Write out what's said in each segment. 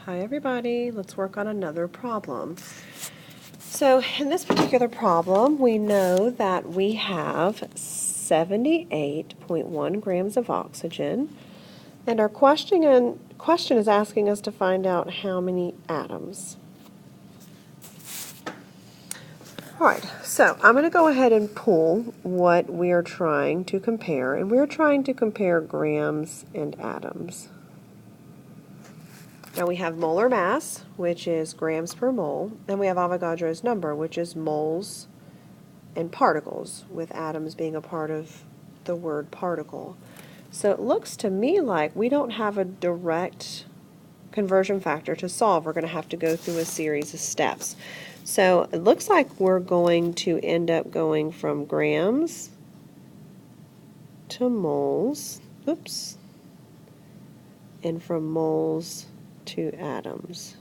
Hi everybody, let's work on another problem. So in this particular problem, we know that we have 78.1 grams of oxygen, and our question is asking us to find out how many atoms. Alright, so I'm going to go ahead and pull what we are trying to compare, and we're trying to compare grams and atoms. Now we have molar mass, which is grams per mole, and we have Avogadro's number, which is moles and particles, with atoms being a part of the word particle. So it looks to me like we don't have a direct conversion factor to solve. We're going to have to go through a series of steps. So it looks like we're going to end up going from grams to moles, oops, and from moles to atoms,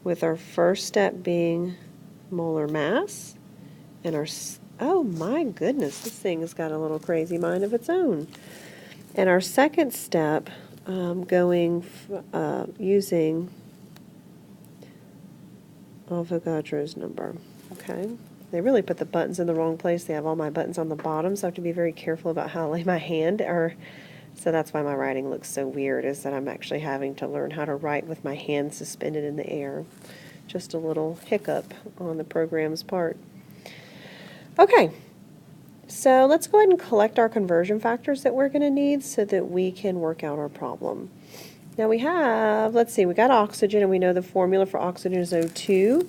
with our first step being molar mass, and our, oh my goodness, this thing has got a little crazy mind of its own. And our second step using Avogadro's number. Okay, they really put the buttons in the wrong place. They have all my buttons on the bottom, so I have to be very careful about how I lay my hand, so that's why my writing looks so weird, is that I'm actually having to learn how to write with my hands suspended in the air. Just a little hiccup on the program's part. Okay, so let's go ahead and collect our conversion factors that we're going to need so that we can work out our problem. Now we have, let's see, we got oxygen, and we know the formula for oxygen is O2.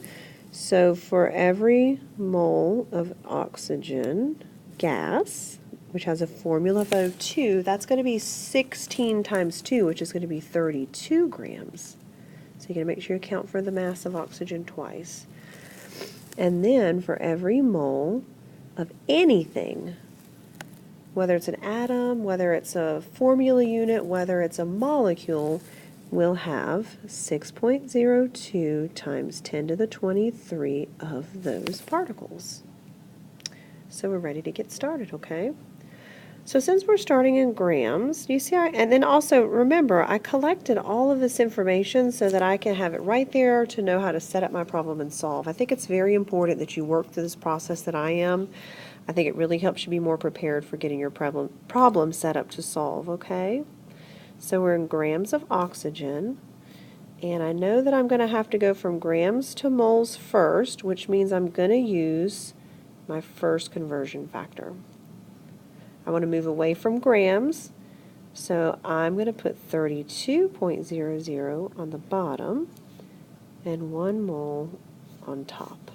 So for every mole of oxygen gas, which has a formula of O2, that's going to be 16 times 2, which is going to be 32 grams. So you're going to make sure you account for the mass of oxygen twice. And then for every mole of anything, whether it's an atom, whether it's a formula unit, whether it's a molecule, we'll have 6.02 times 10 to the 23 of those particles. So we're ready to get started, okay? So since we're starting in grams, you see, and then also remember, I collected all of this information so that I can have it right there to know how to set up my problem and solve. I think it's very important that you work through this process that I am. I think it really helps you be more prepared for getting your problem set up to solve, okay? So we're in grams of oxygen, and I know that I'm going to have to go from grams to moles first, which means I'm going to use my first conversion factor. I want to move away from grams, so I'm going to put 32.00 on the bottom and 1 mole on top.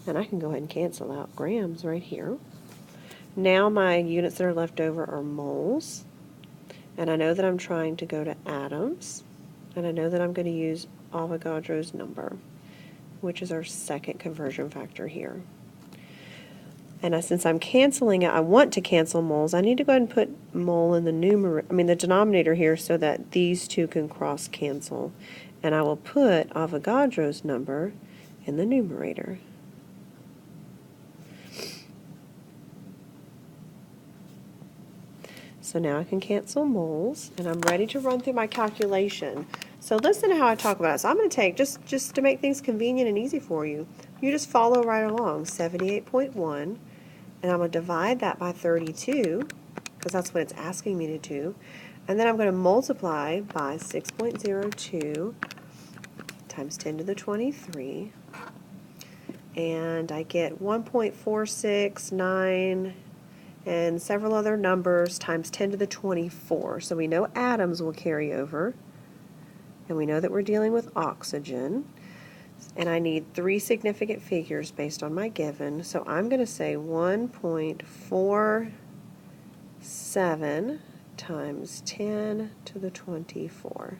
And I can go ahead and cancel out grams right here. Now my units that are left over are moles, and I know that I'm trying to go to atoms, and I know that I'm going to use Avogadro's number, which is our second conversion factor here. And since I'm canceling it, I want to cancel moles, I need to go ahead and put mole in the the denominator here so that these two can cross cancel. And I will put Avogadro's number in the numerator. So now I can cancel moles, and I'm ready to run through my calculation. So listen to how I talk about it. So I'm going to take, just to make things convenient and easy for you, you just follow right along, 78.1, and I'm going to divide that by 32, because that's what it's asking me to do, and then I'm going to multiply by 6.02 times 10 to the 23, and I get 1.469 and several other numbers times 10 to the 24. So we know atoms will carry over, and we know that we're dealing with oxygen, and I need 3 significant figures based on my given, so I'm going to say 1.47 times 10 to the 24.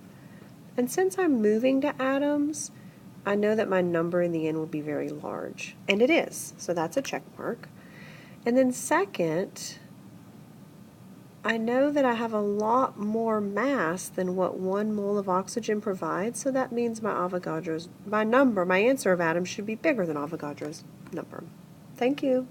And since I'm moving to atoms, I know that my number in the end will be very large, and it is, so that's a check mark. And then second, I know that I have a lot more mass than what 1 mole of oxygen provides, so that means my answer of atoms should be bigger than Avogadro's number. Thank you.